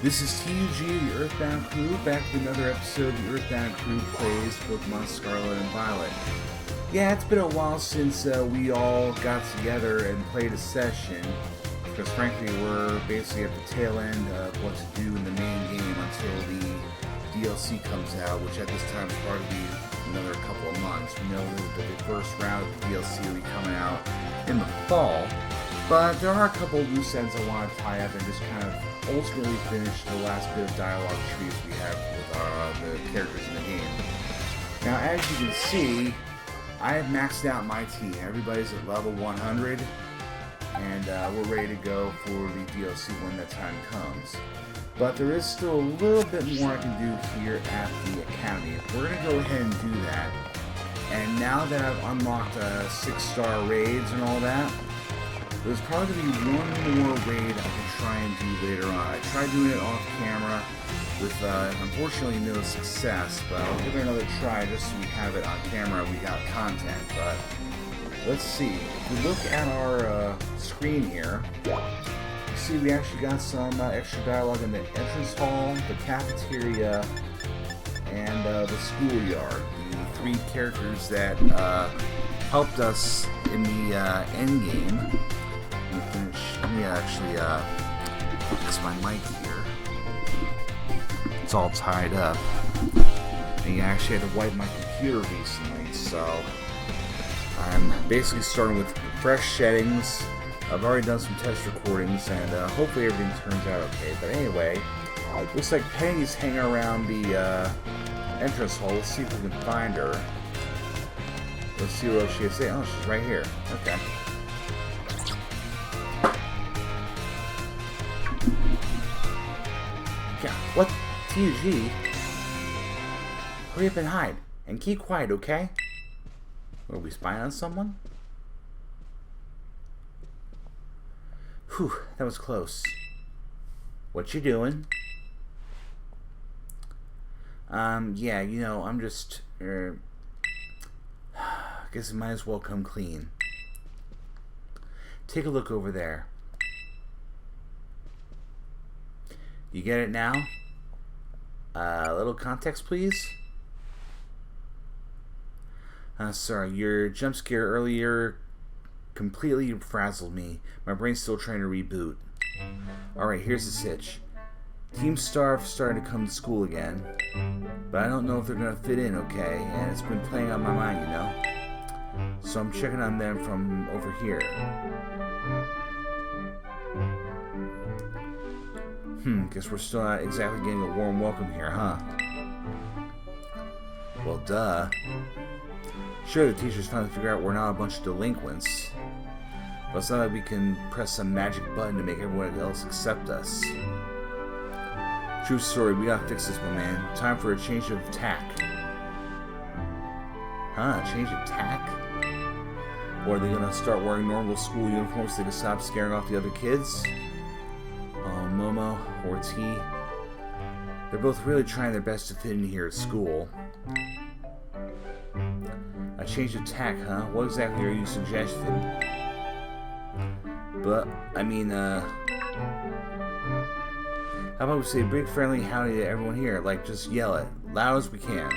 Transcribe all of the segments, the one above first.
This is T.U.G, the Earthbound crew, back with another episode of the Earthbound crew plays Pokemon Scarlet and Violet. Yeah, it's been a while since we all got together and played a session, because frankly we're basically at the tail end of what to do in the main game until the DLC comes out, which at this time will probably be another couple of months. We know that the first round of the DLC will be coming out in the fall, but there are a couple of loose ends I want to tie up and just kind of ultimately finish the last bit of dialogue trees we have with the characters in the game. Now, as you can see, I have maxed out my team. Everybody's at level 100, and we're ready to go for the DLC when that time comes. But there is still a little bit more I can do here at the Academy. We're going to go ahead and do that. And now that I've unlocked 6-star raids and all that, there's probably going to be one more raid I can try and do later on. I tried doing it off camera with, unfortunately, no success, but I'll give it another try just so we have it on camera. We got content, but let's see. If we look at our screen here, see we actually got some extra dialogue in the entrance hall, the cafeteria, and the schoolyard. The three characters that helped us in the end game. Let me actually fix my mic here. It's all tied up. And I actually had to wipe my computer recently, so I'm basically starting with fresh settings. I've already done some test recordings, and hopefully everything turns out okay. But anyway, looks like Penny's hanging around the entrance hall. Let's see if we can find her. Let's see what else she has to say. Oh, she's right here. Okay. Yeah, what? T.U.G? Hurry up and hide. And keep quiet, okay? Are we spying on someone? Whew, that was close. What you doing? Yeah, you know, I'm just, guess I might as well come clean. Take a look over there. You get it now? A little context, please? Sorry, your jump scare earlier completely frazzled me. My brain's still trying to reboot. Alright, here's the sitch. Team Star's starting to come to school again, but I don't know if they're gonna fit in okay, and it's been playing on my mind, you know? So I'm checking on them from over here. Guess we're still not exactly getting a warm welcome here, huh? Well, duh. Sure, the teachers finally figure out we're not a bunch of delinquents, but it's not like we can press some magic button to make everyone else accept us. True story, we gotta fix this, my man. Time for a change of tack. Huh, change of tack? Or are they gonna start wearing normal school uniforms so they can stop scaring off the other kids? Oh, Momo or T. They're both really trying their best to fit in here at school. A change of tack, huh? What exactly are you suggesting? But, I mean, how about we say a big friendly howdy to everyone here? Like, just yell it, loud as we can.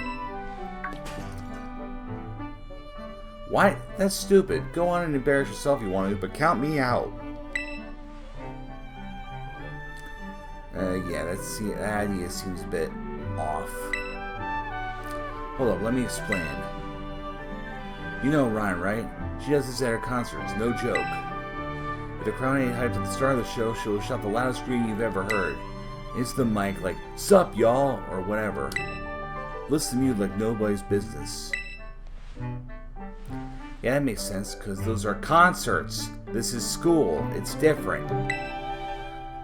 What? That's stupid. Go on and embarrass yourself if you want to, but count me out. Yeah, that idea seems a bit off. Hold up, let me explain. You know Ryan, right? She does this at her concerts, no joke. If the crowd ain't hyped at the start of the show, she'll shout the loudest scream you've ever heard. Into the mic like, "Sup, y'all?" or whatever. Listen to music like nobody's business. Yeah, that makes sense, because those are concerts. This is school. It's different.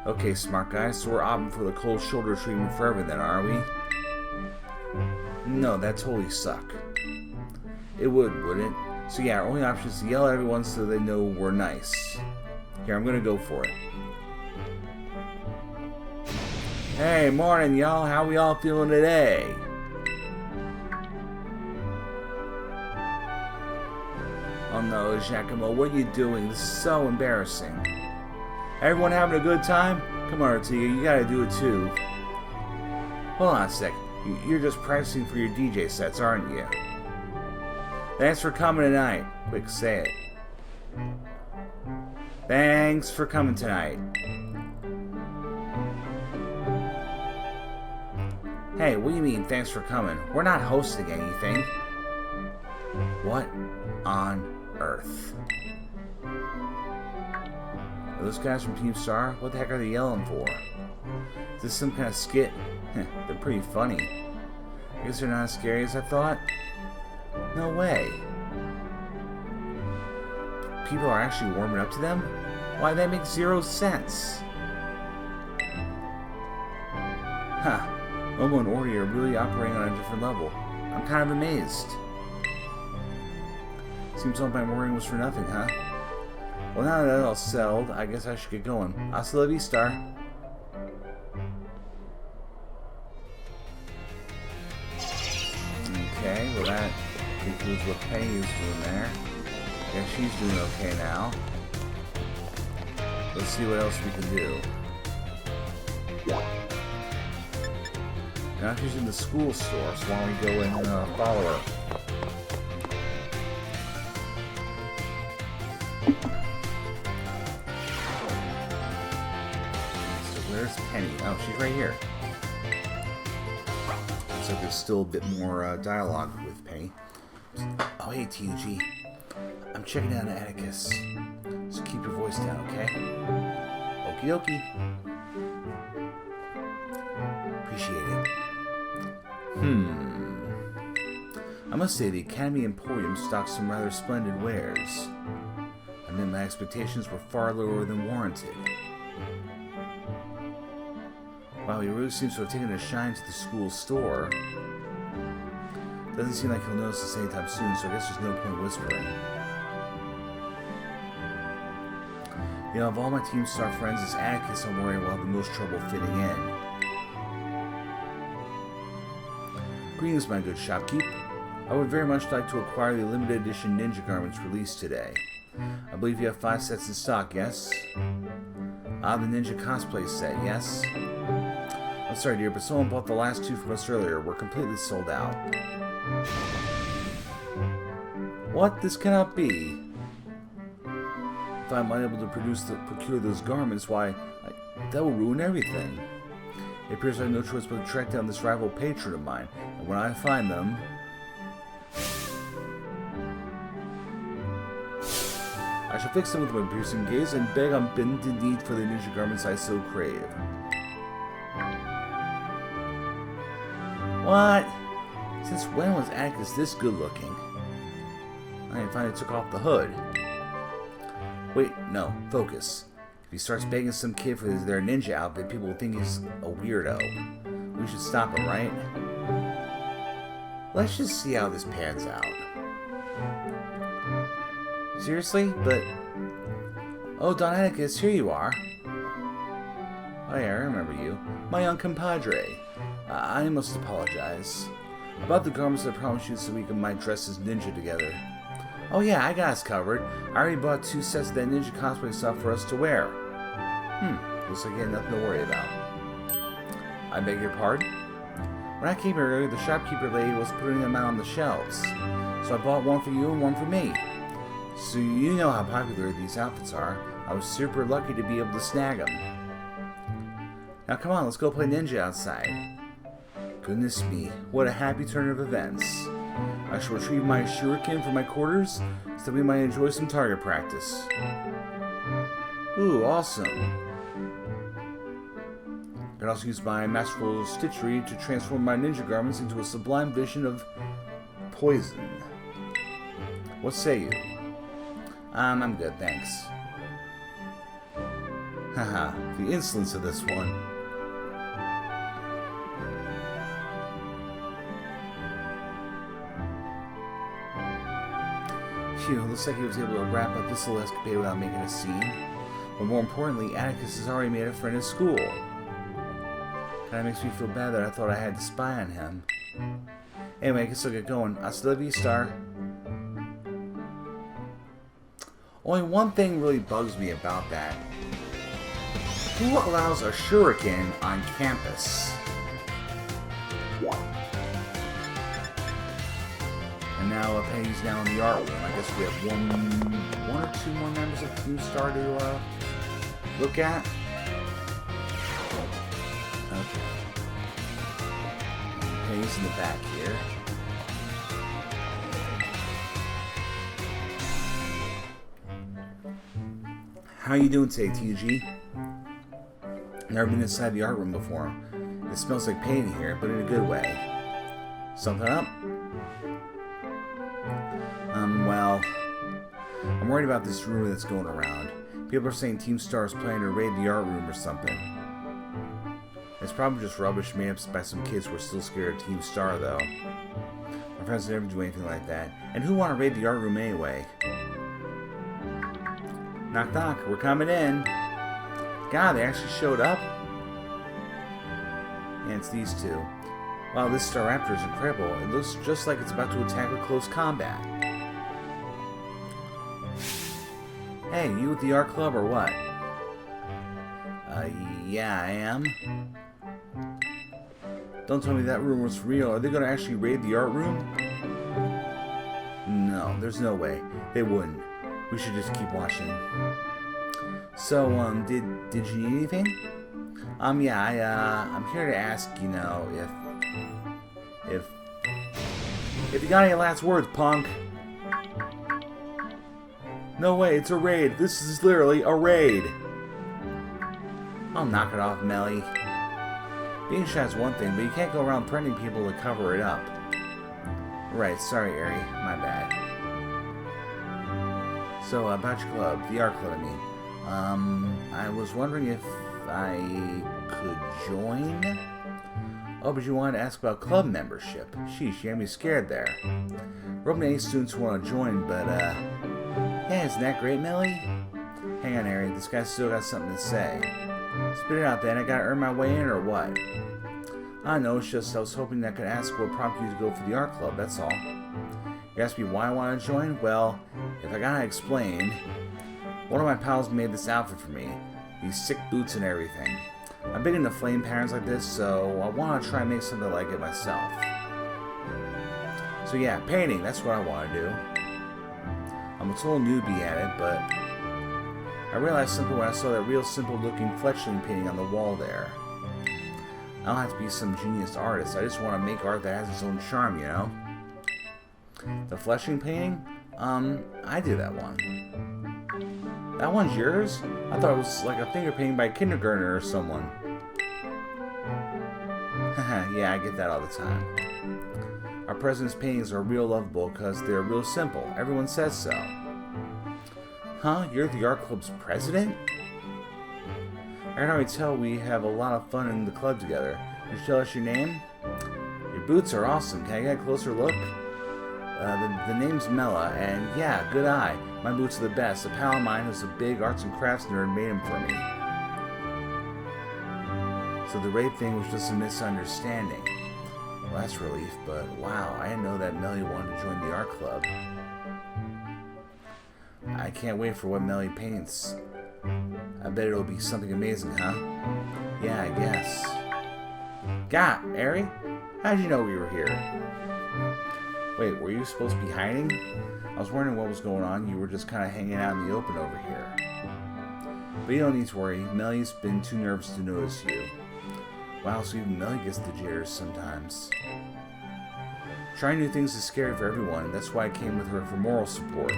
Okay, smart guy, so we're opting for the cold shoulder treatment forever then, are we? No, that totally suck. It would, wouldn't it? So yeah, our only option is to yell at everyone so they know we're nice. Here, I'm gonna go for it. Hey, morning y'all, how we all feeling today? Oh no, Giacomo, what are you doing? This is so embarrassing. Everyone having a good time? Come on, Ortega, you gotta do it too. Hold on a sec. You're just practicing for your DJ sets, aren't you? Thanks for coming tonight. Quick, say it. Thanks for coming tonight. Hey, what do you mean, thanks for coming? We're not hosting anything. What on earth? Are those guys from Team Star? What the heck are they yelling for? Is this some kind of skit? They're pretty funny. I guess they're not as scary as I thought. No way. People are actually warming up to them? Why, that makes zero sense. Huh. Momo and Ori are really operating on a different level. I'm kind of amazed. Seems all my worrying was for nothing, huh? Well, now that all settled, I guess I should get going. Hasta la vista. Okay, well that concludes what Penny is doing there. I guess she's doing okay now. Let's see what else we can do. Now she's in the school store, so why don't we go and follow her? So where's Penny? Oh, she's right here. Looks like there's still a bit more dialogue with Penny. Oh, hey, T.U.G. I'm checking out Atticus. So keep your voice down, okay? Okie dokie. Appreciate it. I must say the Academy Emporium stocks some rather splendid wares. I mean, my expectations were far lower than warranted. Wow, he really seems to have taken a shine to the school store. Doesn't seem like he'll notice this anytime soon, so I guess there's no point whispering. You know, of all my Team Star friends, it's Atticus I'm worried will have the most trouble fitting in. Greetings, my good shopkeep. I would very much like to acquire the limited edition ninja garments released today. I believe you have 5 sets in stock, yes? Ah, the ninja cosplay set, yes? I'm sorry, dear, but someone bought the last 2 from us earlier. We're completely sold out. What? This cannot be. If I'm unable to procure those garments, why, that will ruin everything. It appears I have no choice but to track down this rival patron of mine, and when I find them... I shall fix them with my piercing gaze and beg on bended knee for the ninja garments I so crave. What? Since when was Atticus this good looking? I finally took off the hood. Wait, no, focus. If he starts begging some kid for their ninja outfit, people will think he's a weirdo. We should stop him, right? Let's just see how this pans out. Seriously? But... Oh, Don Atticus, here you are. Oh yeah, I remember you. My young compadre. I must apologize. About the garments I promised you so we might dress as ninja together. Oh yeah, I got us covered. I already bought 2 sets of that ninja cosplay stuff for us to wear. Looks like you had nothing to worry about. I beg your pardon? When I came here earlier, the shopkeeper lady was putting them out on the shelves. So I bought one for you and one for me. So you know how popular these outfits are. I was super lucky to be able to snag them. Now come on, let's go play ninja outside. Goodness me, what a happy turn of events. I shall retrieve my shuriken from my quarters so that we might enjoy some target practice. Ooh, awesome. I can also use my masterful stitchery to transform my ninja garments into a sublime vision of poison. What say you? I'm good, thanks. Haha, the insolence of this one. Phew, looks like he was able to wrap up this little escapade without making a scene. But more importantly, Atticus has already made a friend at school. Kinda makes me feel bad that I thought I had to spy on him. Anyway, I guess I'll get going. Hasta la vista. Only one thing really bugs me about that. Who allows a shuriken on campus? And now Penny's now in the art room. I guess we have one or two more members of Team Star to look at. Okay. Penny's in the back here. How you doing today, T.U.G? Never been inside the art room before. It smells like paint in here, but in a good way. Something up? Well, I'm worried about this rumor that's going around. People are saying Team Star is planning to raid the art room or something. It's probably just rubbish made up by some kids who are still scared of Team Star, though. My friends never do anything like that. And who want to raid the art room anyway? Knock knock, we're coming in. God, they actually showed up? And it's these two. Wow, this Star Raptor is incredible. It looks just like it's about to attack with close combat. Hey, you with the art club or what? Yeah, I am. Don't tell me that rumor's real. Are they gonna actually raid the art room? No, there's no way. They wouldn't. We should just keep watching. So, did you need anything? Yeah, I'm here to ask, you know, if you got any last words, punk. No way, it's a raid. This is literally a raid. I'll knock it off, Melly. Being shy is one thing, but you can't go around threatening people to cover it up. Right, sorry, Ari. My bad. So, about your club, the art club, I mean. I was wondering if I could join? Oh, but you wanted to ask about club membership. Sheesh, you had me scared there. We're open to any students who want to join, but, yeah, isn't that great, Millie? Hang on, Ari, this guy's still got something to say. Spit it out, then. I gotta earn my way in, or what? I know, it's just I was hoping I could ask what prompted you to go for the art club, that's all. You asked me why I want to join? Well, if I gotta explain, one of my pals made this outfit for me. These sick boots and everything. I'm big into flame patterns like this, so I want to try and make something like it myself. So yeah, painting, that's what I want to do. I'm a total newbie at it, but I realized something when I saw that real simple looking fletchling painting on the wall there. I don't have to be some genius artist, I just want to make art that has its own charm, you know? The fletchling painting? I did that one. That one's yours? I thought it was like a finger painting by a kindergartner or someone. Yeah, I get that all the time. Our president's paintings are real lovable because they're real simple. Everyone says so. Huh? You're the art club's president? I can already tell we have a lot of fun in the club together. Can you tell us your name? Your boots are awesome. Can I get a closer look? The name's Mela, and yeah, good eye. My boots are the best. A pal of mine who's a big arts and crafts nerd made them for me. So the raid thing was just a misunderstanding. Well, that's relief, but wow, I didn't know that Melly wanted to join the art club. I can't wait for what Melly paints. I bet it'll be something amazing, huh? Yeah, I guess. God, Ari? How'd you know we were here? Wait, were you supposed to be hiding? I was wondering what was going on. You were just kind of hanging out in the open over here. But you don't need to worry. Melly's been too nervous to notice you. Wow, so even Melly gets the jitters sometimes. Trying new things is scary for everyone. That's why I came with her for moral support.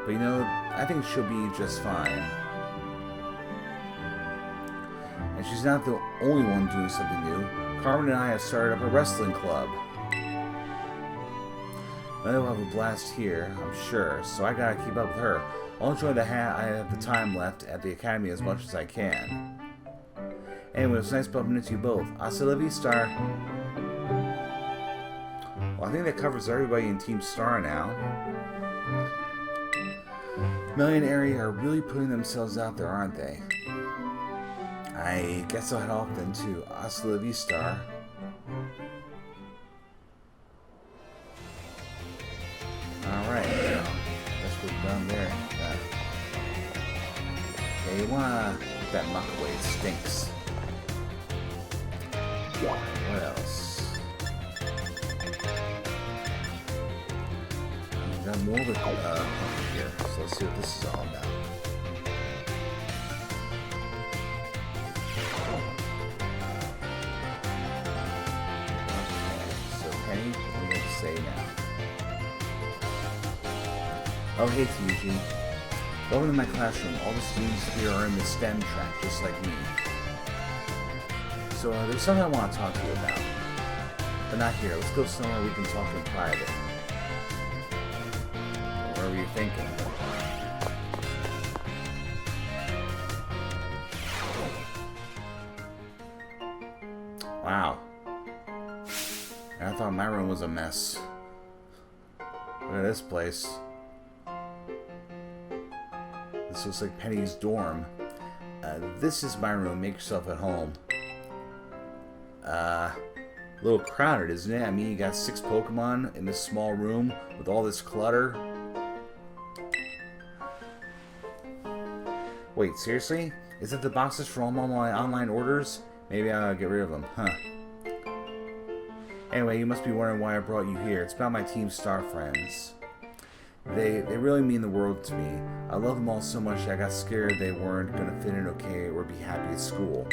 But you know, I think she'll be just fine. And she's not the only one doing something new. Carmen and I have started up a wrestling club. Melly will have a blast here, I'm sure, so I gotta keep up with her. I'll enjoy I have the time left at the academy as much as I can. Anyway, it was nice bumping into you both. Hasta la vista. Well, I think that covers everybody in Team Star now. Melly and Ari are really putting themselves out there, aren't they? I guess I'll head off then too. Hasta la vista. Alright, so guess we're done there. Okay, you wanna Get that muck away, it stinks. What else? I've got more of a here, so let's see what this is all about. Penny, what are you going to say now? Oh, hey, T.U.G. Welcome to my classroom. All the students here are in the STEM track, just like me. So, there's something I want to talk to you about. But not here. Let's go somewhere we can talk in private. Whatever you're thinking. Wow. I thought my room was a mess. Look at this place. This looks like Penny's dorm. This is my room. Make yourself at home. A little crowded, isn't it? I mean, you got 6 Pokemon in this small room with all this clutter. Wait, seriously? Is that the boxes for all my online orders? Maybe I'll get rid of them, huh? Anyway, you must be wondering why I brought you here. It's about my Team Star friends. They really mean the world to me. I love them all so much that I got scared they weren't going to fit in okay or be happy at school.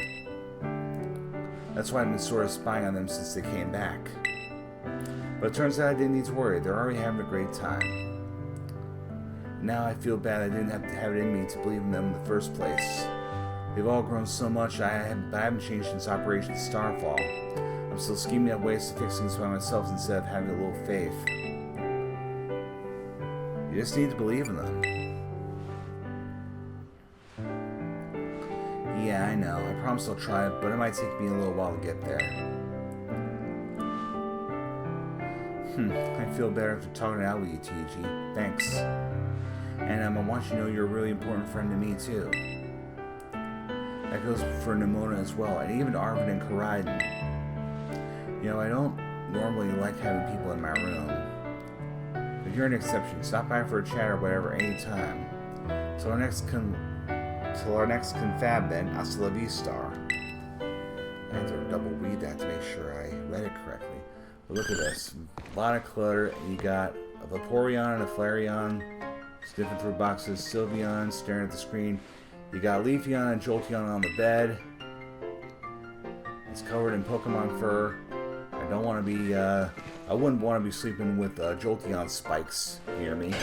That's why I've been sort of spying on them since they came back. But it turns out I didn't need to worry. They're already having a great time. Now I feel bad I didn't have to have it in me to believe in them in the first place. They've all grown so much I haven't changed since Operation Starfall. I'm still scheming up ways to fix things by myself instead of having a little faith. You just need to believe in them. Yeah, I know. I promise I'll try it, but it might take me a little while to get there. I feel better after talking it out with you, T.U.G. Thanks. And I want you to know you're a really important friend to me, too. That goes for Nemona as well, and even Arven and Koraiden. You know, I don't normally like having people in my room. But you're an exception. Stop by for a chat or whatever anytime. Till our next confab then, hasta la vista. I have to double read that to make sure I read it correctly. But look at this. A lot of clutter. You got a Vaporeon and a Flareon sniffing through boxes. Sylveon staring at the screen. You got Leafeon and Jolteon on the bed. It's covered in Pokemon fur. I don't want to be, I wouldn't want to be sleeping with Jolteon spikes near me.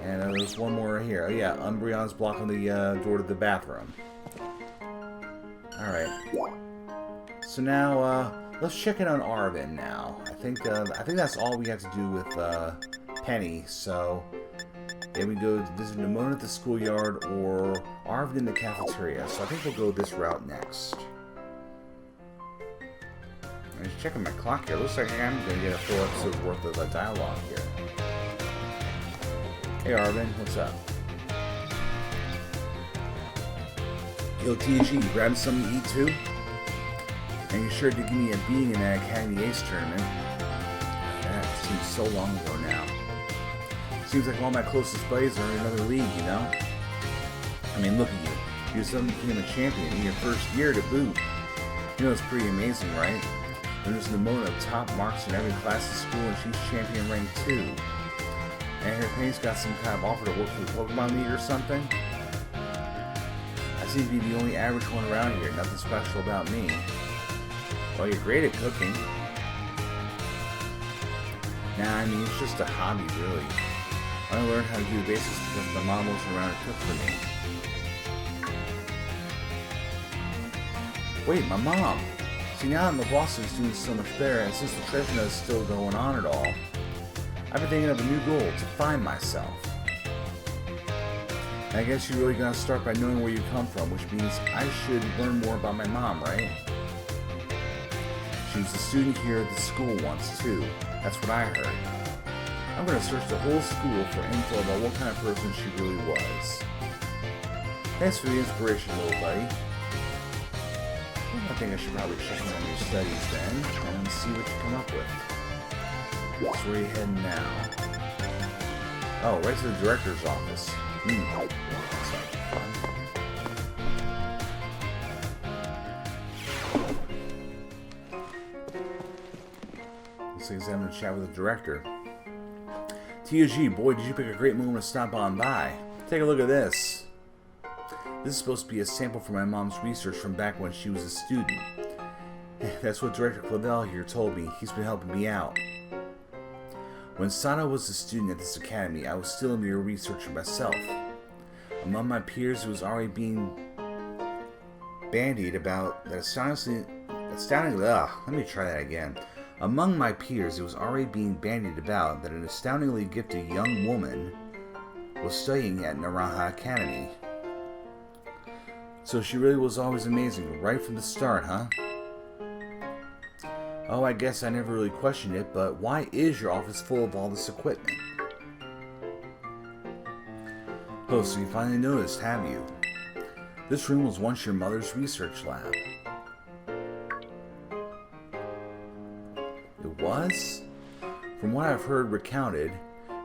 And there's one more here. Oh yeah, Umbreon's blocking the door to the bathroom. Alright. So now, let's check in on Arven now. I think that's all we have to do with Penny. So, then we go visit Nemona at the schoolyard or Arven in the cafeteria. So I think we'll go this route next. I'm just checking my clock here. Looks like I'm going to get a full episode worth of dialogue here. Hey Arven, what's up? Yo T.U.G, you grabbing something to eat too? And you sure did give me a beating in that Academy Ace tournament. That seems so long ago now. Seems like all my closest buddies are in another league, you know? I mean, look at you. You suddenly became a champion in your first year to boot. You know, it's pretty amazing, right? There's Nemona top marks in every class at school, and she's champion rank 2. And her Penny's got some kind of offer to work for the Pokemon League or something. I seem to be the only average one around here. Nothing special about me. Well, you're great at cooking. Nah, I mean, it's just a hobby, really. I learned how to do the basics because my mom wasn't around to cook for me. Wait, my mom! See, now that my boss is doing so much better, and since the treasure hunt is still going on at all, I've been thinking of a new goal, to find myself. And I guess you really gotta start by knowing where you come from, which means I should learn more about my mom, right? She was a student here at the school once, too. That's what I heard. I'm gonna search the whole school for info about what kind of person she really was. Thanks for the inspiration, little buddy. I think I should probably check in on your studies then, and see what you come up with. So where are you heading now? Oh, right to the director's office. That sounds fun. Looks like he's having a chat with the director. T.U.G, boy, did you pick a great moment to stop on by. Take a look at this. This is supposed to be a sample from my mom's research from back when she was a student. That's what Director Clavel here told me. He's been helping me out. When Sada was a student at this academy, I was still a mere researcher myself. Among my peers, it was already being bandied about that Among my peers, it was already being bandied about that an astoundingly gifted young woman was studying at Naraha Academy. So she really was always amazing, right from the start, huh? Oh, I guess I never really questioned it, but why is your office full of all this equipment? Oh, so you finally noticed, have you? This room was once your mother's research lab. It was? From what I've heard recounted,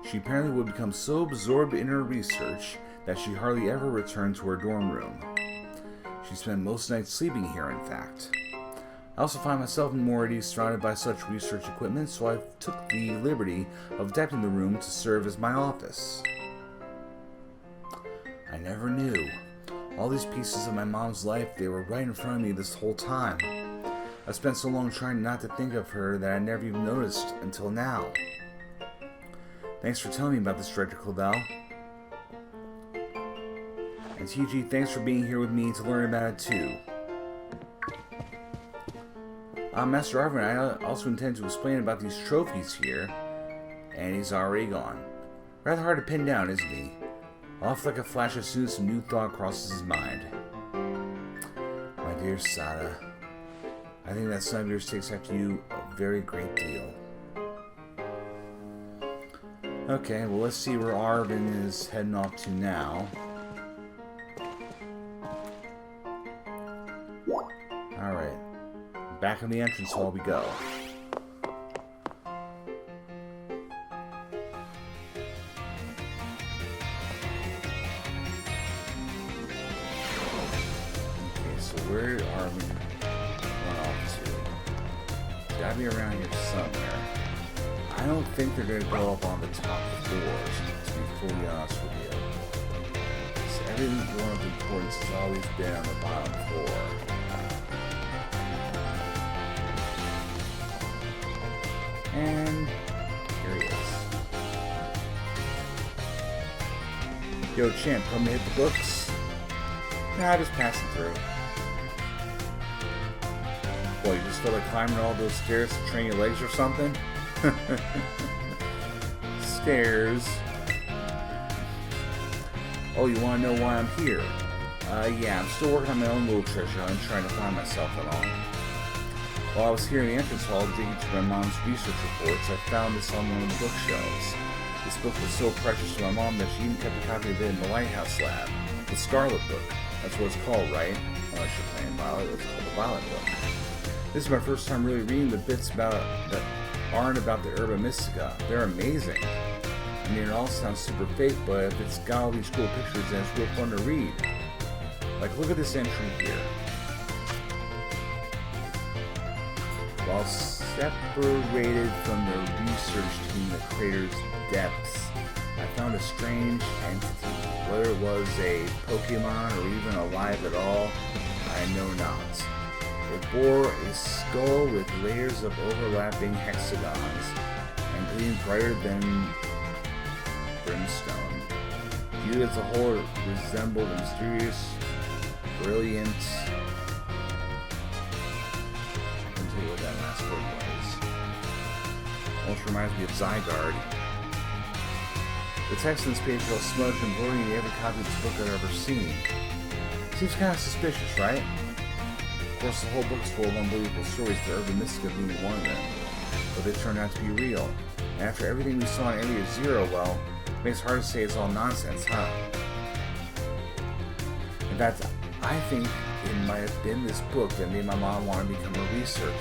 she apparently would become so absorbed in her research that she hardly ever returned to her dorm room. She spent most nights sleeping here, in fact. I also find myself more at ease surrounded by such research equipment, so I took the liberty of adapting the room to serve as my office. I never knew. All these pieces of my mom's life, they were right in front of me this whole time. I spent so long trying not to think of her that I never even noticed until now. Thanks for telling me about this, Director Clavel. And T.U.G, thanks for being here with me to learn about it too. Master Arven, I also intend to explain about these trophies here. And he's already gone. Rather hard to pin down, isn't he? Off like a flash as soon as some new thought crosses his mind. My dear Sada, I think that son of yours takes after you a very great deal. Okay, well let's see where Arven is heading off to now. Alright. Back in the entrance hall we go. Okay, so where are we going off to? Gotta be around here somewhere. I don't think they're gonna go up on the top floors, to be fully honest with you. So everyone of importance has always been on the bottom floor. And here he is. Yo, champ, come to hit the books? Nah, just passing through. Boy, you just feel like climbing all those stairs to train your legs or something? Stairs. Oh, you want to know why I'm here? Yeah, I'm still working on my own little treasure hunt, trying to find myself and all. While I was here in the entrance hall digging through my mom's research reports, I found this on one of the bookshelves. This book was so precious to my mom that she even kept a copy of it in the Lighthouse lab. The Scarlet book. That's what it's called, right? Unless you're playing Violet, it's called the Violet book. This is my first time really reading the bits about that aren't about the Herba Mystica. They're amazing. I mean, it all sounds super fake, but it's got all these cool pictures and it's real fun to read. Like, look at this entry here. While separated from the research team at Crater's depths, I found a strange entity. Whether it was a Pokemon or even alive at all, I know not. It bore a skull with layers of overlapping hexagons and gleamed brighter than brimstone. Viewed as a whole, it resembled a mysterious, brilliant... I can tell you what that last word was. Almost reminds me of Zygarde. The text on this page is all smudged and blurry in every copy of this book I've ever seen. Seems kind of suspicious, right? Of course, the whole book is full of unbelievable stories, the Herba Mystica being one of them. But they turned out to be real. And after everything we saw in Area Zero, well, it makes it hard to say it's all nonsense, huh? In fact, I think it might have been this book that made my mom want to become a researcher.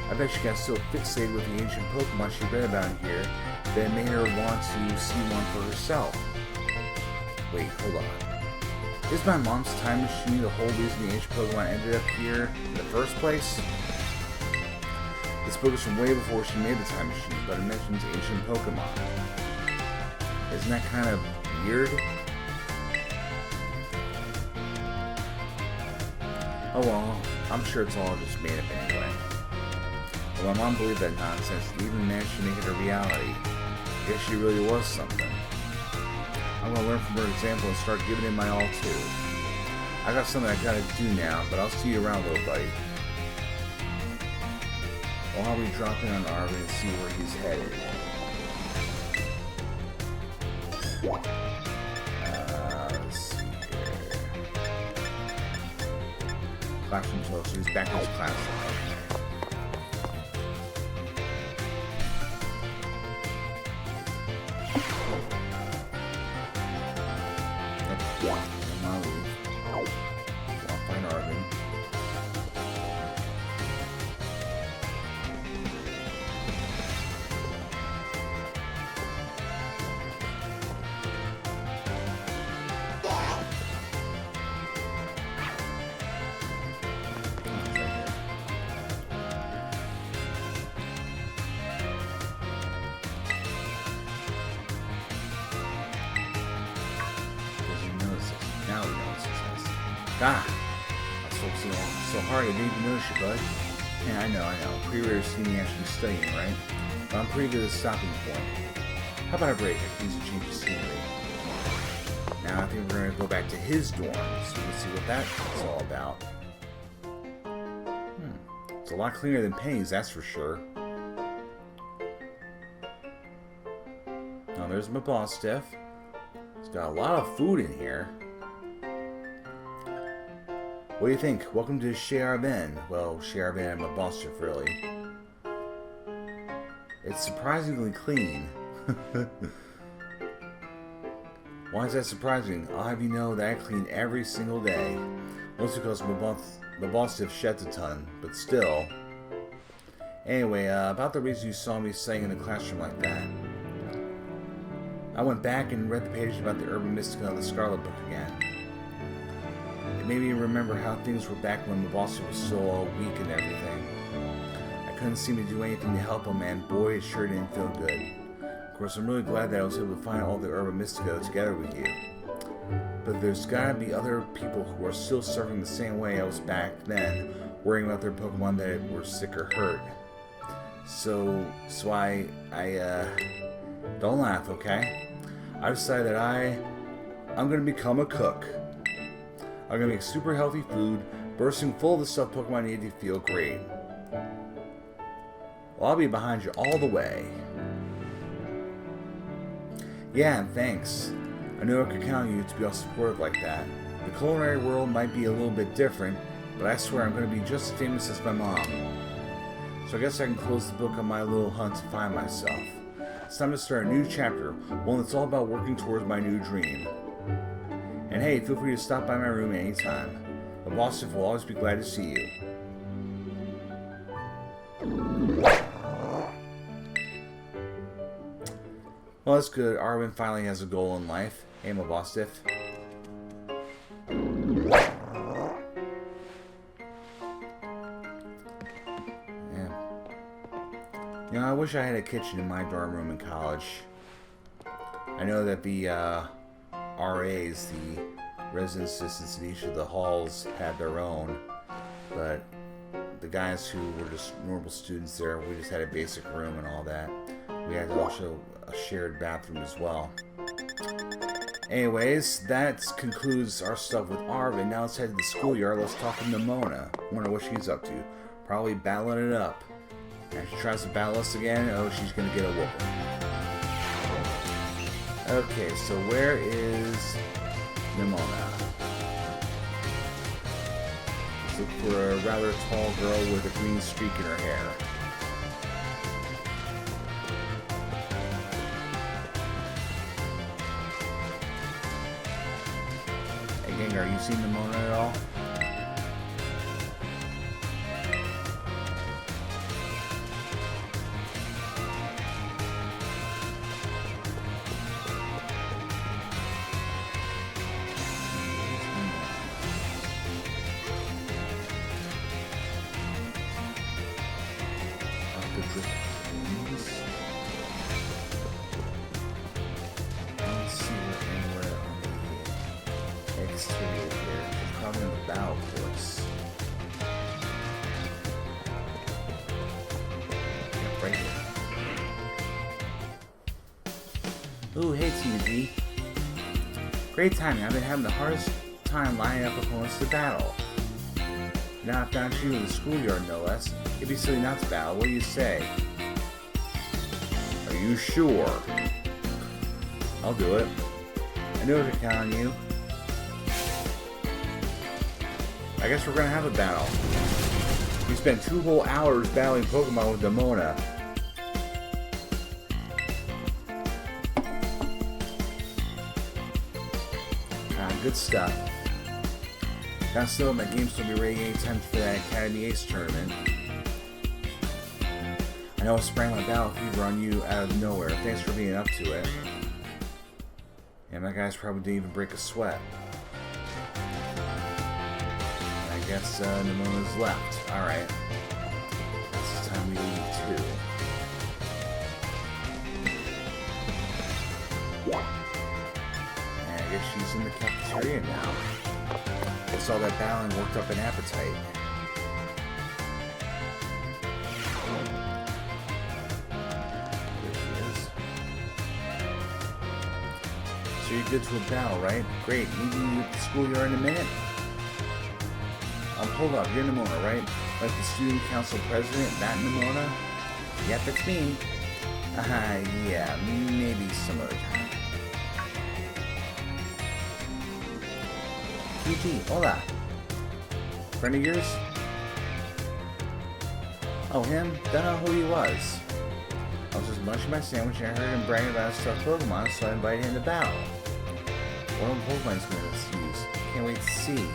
I bet she got so fixated with the ancient Pokemon she read about in here that it made her want to see one for herself. Wait, hold on. Is my mom's time machine the whole reason the ancient Pokemon ended up here in the first place? This book is from way before she made the time machine, but it mentions ancient Pokemon. Isn't that kind of weird? Oh well, I'm sure it's all just made up anyway. But my mom believed that nonsense and even managed to make it a reality. I guess she really was something. I'm gonna learn from her example and start giving it my all too. I got something I gotta do now, but I'll see you around, little buddy. Well, I'll be dropping on Arven and see where he's headed. Let's see here. Classroom close, so he's back in his classroom. Ah, that's so hard. I didn't even notice you, bud. Yeah, I know. Pretty rare to see me actually studying, right? But I'm pretty good at stopping point. How about a break? I can use a change of scenery. Now I think we're going to go back to his dorm, so let's see what that's all about. It's a lot cleaner than Penny's, that's for sure. Now there's my boss, Steph. He's got a lot of food in here. What do you think? Welcome to Arven. Well, Arven and my boss chef, really. It's surprisingly clean. Why is that surprising? I'll have you know that I clean every single day. Mostly because my boss chef sheds a ton, but still. Anyway, about the reason you saw me saying in the classroom like that. I went back and read the page about the urban mystica of the Scarlet book again. It made me remember how things were back when Mabasa was so all weak and everything. I couldn't seem to do anything to help him, and boy, it sure didn't feel good. Of course, I'm really glad that I was able to find all the urban mystica together with you. But there's gotta be other people who are still suffering the same way I was back then, worrying about their Pokemon that were sick or hurt. So I don't laugh, okay? I decided that I'm gonna become a cook. I'm gonna make super healthy food, bursting full of the stuff Pokemon need to feel great. Well, I'll be behind you all the way. Yeah, and thanks. I knew I could count on you to be all supportive like that. The culinary world might be a little bit different, but I swear I'm gonna be just as famous as my mom. So I guess I can close the book on my little hunt to find myself. It's time to start a new chapter, one that's all about working towards my new dream. And hey, feel free to stop by my room anytime. My boss will always be glad to see you. Well, that's good. Arven finally has a goal in life. Hey, my boss Stiff. Yeah. You know, I wish I had a kitchen in my dorm room in college. I know that the RAs, the resident assistants in each of the halls, had their own, but the guys who were just normal students there, we just had a basic room and all that. We had also a shared bathroom as well. Anyways, that concludes our stuff with Arven. Now let's head to the schoolyard. Let's talk to Nemona. Wonder what she's up to. Probably battling it up. And if she tries to battle us again, oh, she's gonna get a whooping. Okay, so where is Nemona? Let's look for a rather tall girl with a green streak in her hair. Hey gang, are you seeing Nemona at all? battle course. Yep, right here. Ooh, hey T.U.G. Great timing. I've been having the hardest time lining up opponents to battle. Now I found you in the schoolyard, no less. It'd be silly not to battle. What do you say? Are you sure? I'll do it. I know I can count on you. I guess we're gonna have a battle. We spent 2 whole hours battling Pokemon with Nemona. Good stuff. Now still, my games will be ready anytime for that Academy Ace tournament. I know I sprang my battle fever on you out of nowhere. Thanks for being up to it. And my guys probably didn't even break a sweat. And I guess Nemona's left. Alright. It's time we leave too. I guess she's in the cafeteria now. Guess all that battling worked up an appetite. There she is. So you're good to a battle, right? Great. Meet you at the schoolyard in a minute. Hold up. You're Nemona, right? Like the student council president, that Nemona? Yep, it's me. Yeah, maybe some other time. T.U.G, hola. Friend of yours? Oh, him? Don't know who he was. I was just munching my sandwich and I heard him bragging about his stuffed Pokemon, so I invited him to battle. What old Pokemon's going to use? Can't wait to see.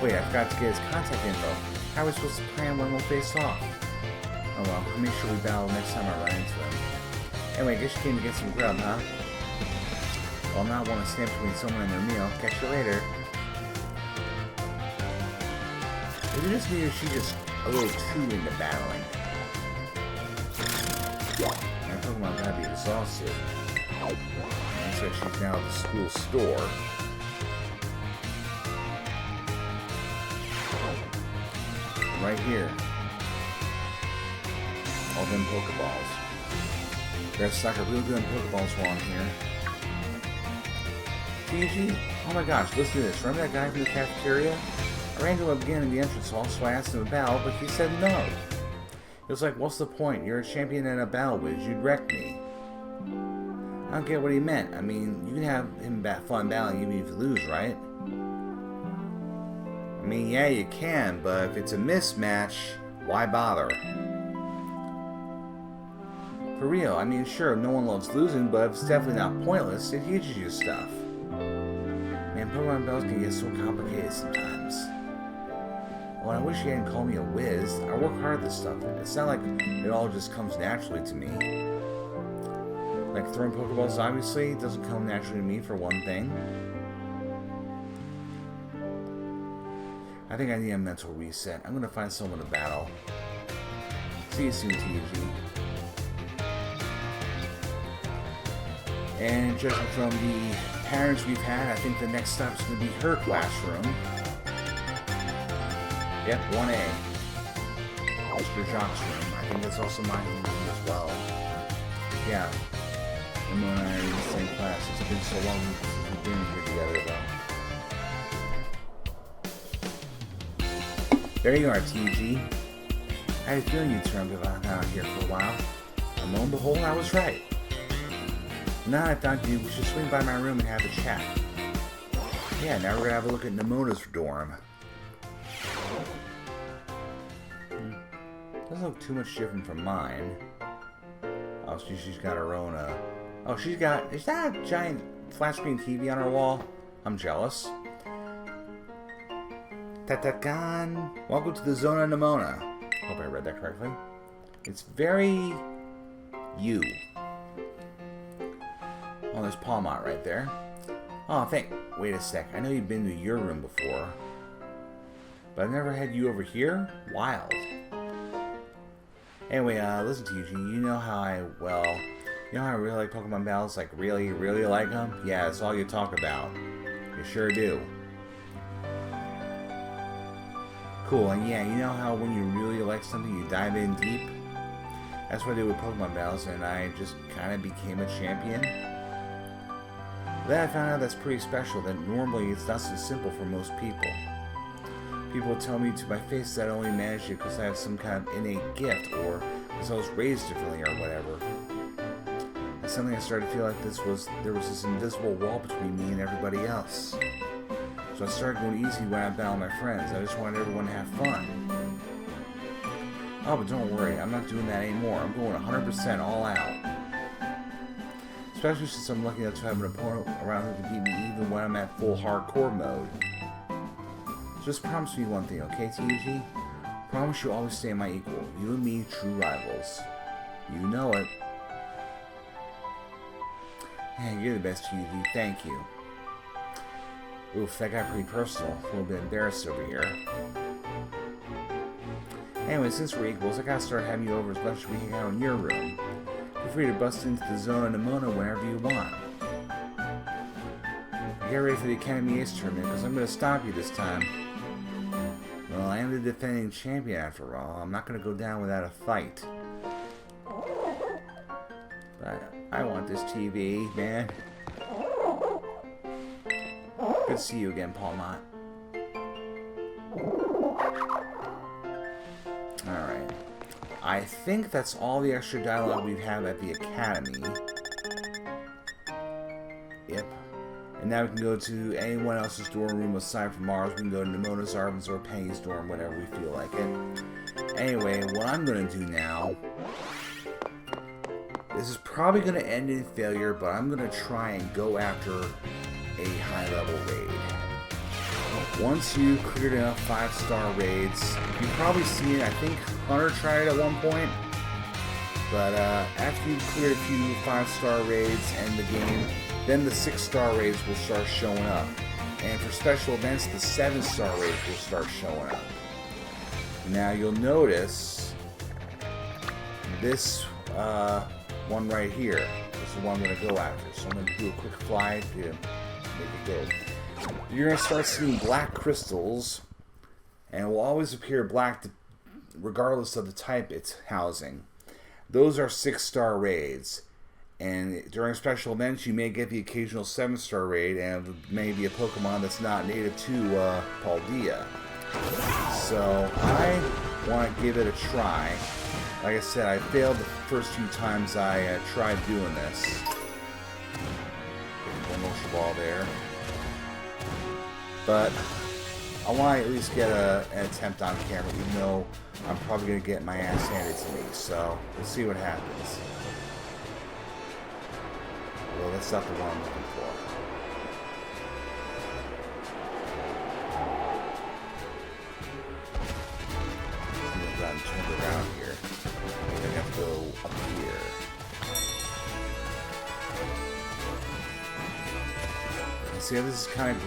Wait, I forgot to get his contact info. How are we supposed to plan when we'll face off? Oh well, I'll make sure we battle next time I run into him. Anyway, I guess you came to get some grub, huh? Well, I'm not one to stand between someone and their meal. Catch you later. Is it just me or is she just a little too into battling? My Pokemon gotta be exhausted. Looks like she's now at the school store. Right here. All them Pokeballs. There's like a real good Pokeballs while I'm here. T.U.G? Oh my gosh, listen to this. Remember that guy from the cafeteria? I ran to him again in the entrance hall, so I asked him a battle, but he said no. It was like, what's the point? You're a champion in a battle, Wiz. You'd wreck me. I don't get what he meant. I mean, you can have him fun battling even if you lose, right? I mean, yeah, you can, but if it's a mismatch, why bother? For real, I mean, sure, no one loves losing, but it's definitely not pointless. It teaches you stuff. Man, Pokemon battles can get so complicated sometimes. Well, I wish you hadn't called me a whiz. I work hard at this stuff. It's not like it all just comes naturally to me. Like throwing Pokeballs, obviously, doesn't come naturally to me for one thing. I think I need a mental reset. I'm gonna find someone to battle. See you soon, T.U.G. And judging from the parents we've had, I think the next stop is going to be her classroom. Yep, 1A. Mr. Jock's room. I think that's also my room as well. Yeah. Nemona and I are in the same class. It's been so long since we've been here together, though. There you are, T.U.G. I had a feeling you'd turn out here for a while. And lo and behold, I was right. Now I thought we should swing by my room and have a chat. Yeah, now we're gonna have a look at Nemona's dorm. Doesn't look too much different from mine. Oh, she's got her own, oh, she's got... Is that a giant flat screen TV on her wall? I'm jealous. Tatakan! Welcome to the Zona Nemona. Hope I read that correctly. It's very... you. Oh, there's Palmont right there. Oh, wait a sec. I know you've been to your room before. But I've never had you over here? Wild. Anyway, listen to you know how I really like Pokemon battles? Like, really, really like them? Yeah, that's all you talk about. You sure do. Cool, and yeah, you know how when you really like something, you dive in deep? That's what I did with Pokemon battles, and I just kind of became a champion. Then I found out that's pretty special, that normally it's not so simple for most people. People tell me to my face that I only managed it because I have some kind of innate gift, or because I was raised differently, or whatever. And suddenly I started to feel like there was this invisible wall between me and everybody else. So I started going easy when I battled my friends. I just wanted everyone to have fun. Oh, but don't worry, I'm not doing that anymore. I'm going 100% all out. Especially since I'm lucky enough to have an opponent around who can beat me even when I'm at full hardcore mode. Just promise me one thing, okay, T.U.G? Promise you'll always stay my equal. You and me, true rivals. You know it. Yeah, you're the best, T.U.G. Thank you. Oof, that got pretty personal. A little bit embarrassed over here. Anyway, since we're equals, I gotta start having you over as much as we hang out in your room. Feel free to bust into the zone of Nemona whenever you want. Get ready for the Academy Ace tournament, because I'm gonna stop you this time. Well, I am the defending champion after all. I'm not gonna go down without a fight. But I want this TV, man. Good to see you again, Paul Mott. Alright. I think that's all the extra dialogue we've had at the Academy. Yep. And now we can go to anyone else's dorm room aside from ours. We can go to Nemona's, Arven's, or Penny's dorm, whenever we feel like it. Anyway, what I'm going to do now... This is probably going to end in failure, but I'm going to try and go after a high-level raid. Once you cleared enough 5-star raids, you've probably seen, I think Hunter tried it at one point, but after you've cleared a few 5-star raids and the game, then the 6-star raids will start showing up. And for special events, the 7-star raids will start showing up. Now you'll notice this one right here is the one I'm going to go after. So I'm going to do a quick fly to make it go. You're going to start seeing black crystals, and it will always appear black regardless of the type it's housing. Those are 6-star raids, and during special events you may get the occasional 7-star raid, and maybe a Pokemon that's not native to Paldea. So I want to give it a try. Like I said, I failed the first few times I tried doing this. One motion ball there. But I want to at least get an attempt on camera, even though I'm probably going to get my ass handed to me. So we'll see what happens. Well, that's not the one I'm looking for. I've gotten turned around here. I have to go up here. You see how this is kind of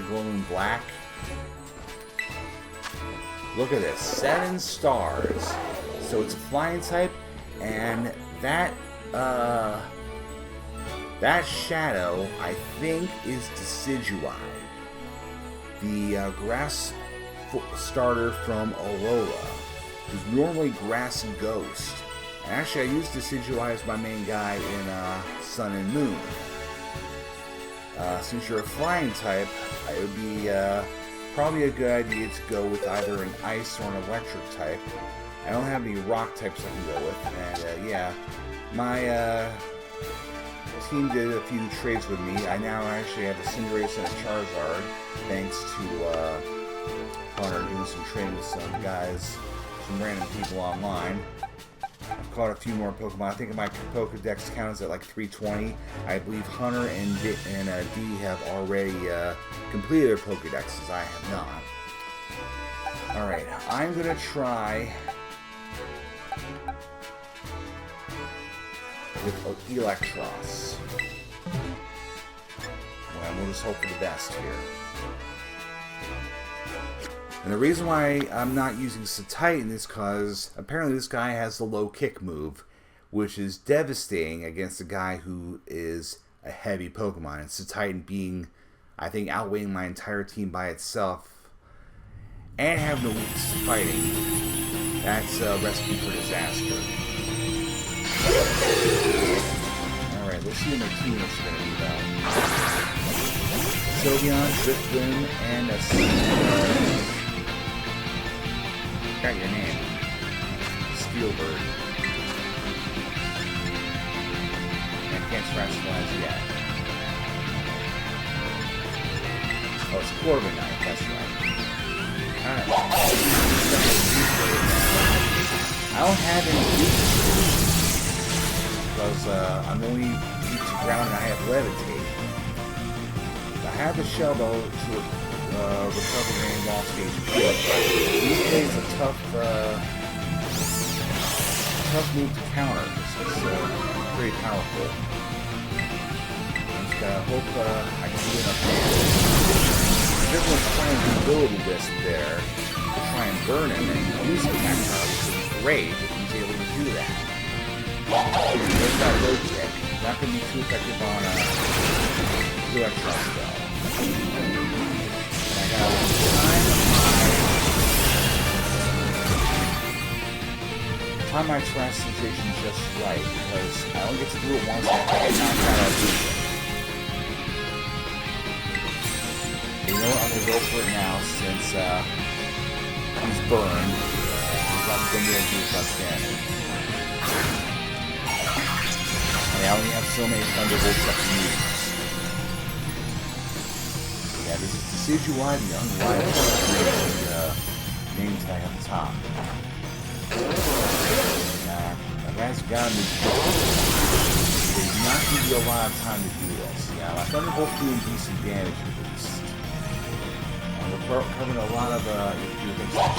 glowing black? Look at this, 7 stars. So it's a flying type, and that shadow, I think, is Decidueye, the grass starter from Alola, who's normally Grass and Ghost. And actually, I used Decidueye as my main guy in Sun and Moon. Since you're a flying type, it would be probably a good idea to go with either an ice or an electric type. I don't have any rock types I can go with, and yeah, my team did a few trades with me. I now actually have a Cinderace and a Charizard, thanks to Hunter doing some trading with some guys, some random people online. I've caught a few more Pokemon. I think my Pokedex count is at like 320. I believe Hunter and D have already completed their Pokedexes. I have not. Alright, I'm going to try with Electros. Well, we'll just hope for the best here. And the reason why I'm not using Satitan is because apparently this guy has the low kick move, which is devastating against a guy who is a heavy Pokemon. And Satitan being, I think, outweighing my entire team by itself. and have no fighting, that's a recipe for disaster. Alright, let's see what my teammates are going to do though. Sylveon, Drifloon, and a got your name. Steelbird. And can't specialize yet. Oh, it's Corviknight, that's right. Alright. I don't have any weaknesses because I'm only weak to ground and I have Levitate. I have the Shell Bell to recover any lost HP, but these days a tough move to counter. It's pretty powerful. I just gotta hope I can do enough damage. Everyone's trying to build this there to try and burn him and use the attack power, which would be great if he's able to do that. There's that low kick. Not going to be too effective on Electro spell. And I got time my transmutation just right because I only get to do it once and I get knocked out of it. You know what, I'm going to go for it now since he's burned. He's not going to be able to do as much damage. I only have so many Thunderbolts I can use. Yeah, this is Decidueye, the unrivaled name tag at the top. That's gotta be cool. They do not give you a lot of time to do this. Yeah, my Thunderbolt's doing decent damage at least. We're covering a lot of things like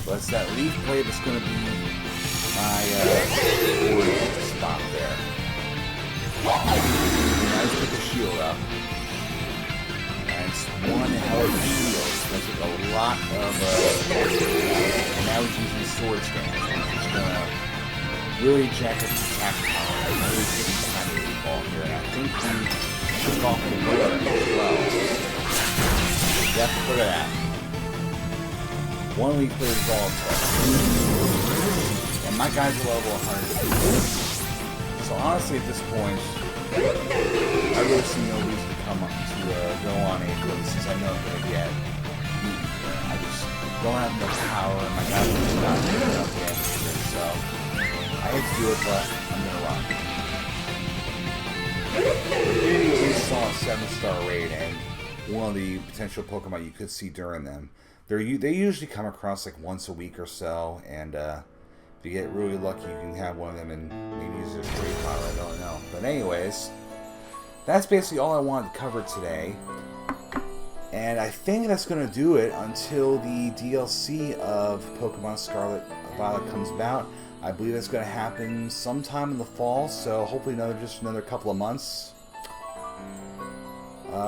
but it's that Leaf Blade that's going to be my spot there. Nice with the shield up. And it's one hell of a shield. That's like a lot of and now he's using sword stance. Which is going to really jack up the attack power. I'm really getting behind the eight ball here. And I think he took off the wear as well. Yep, look at that. One Leaf Blade is all it took. And my guys are level 100. So honestly at this point, I really see no reason to come up to go on a blade since I know I'm going to get beaten here. I just don't have enough power and my guys are just not doing enough damage here. So I hate to do it, but I'm going to rock it. We at least saw a 7-star raid and one of the potential Pokemon you could see during them. They usually come across like once a week or so, and if you get really lucky, you can have one of them and maybe use their trade power. I don't know. But anyways, that's basically all I wanted to cover today. And I think that's going to do it until the DLC of Pokemon Scarlet and Violet comes about. I believe it's going to happen sometime in the fall, so hopefully just another couple of months.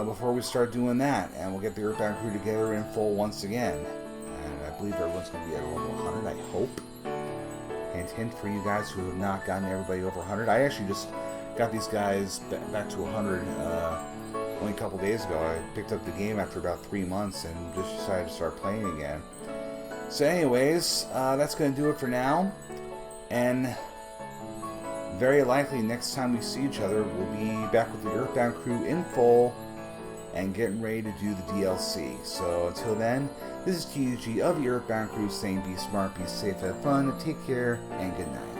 Before we start doing that, and we'll get the Earthbound crew together in full once again. And I believe everyone's going to be at level 100, I hope. Hint, hint for you guys who have not gotten everybody over 100. I actually just got these guys back to 100 only a couple days ago. I picked up the game after about 3 months and just decided to start playing again. So anyways, that's going to do it for now. And very likely next time we see each other, we'll be back with the Earthbound crew in full and getting ready to do the DLC. So until then, this is T.U.G of the Earthbound crew saying be smart, be safe, have fun, take care, and good night.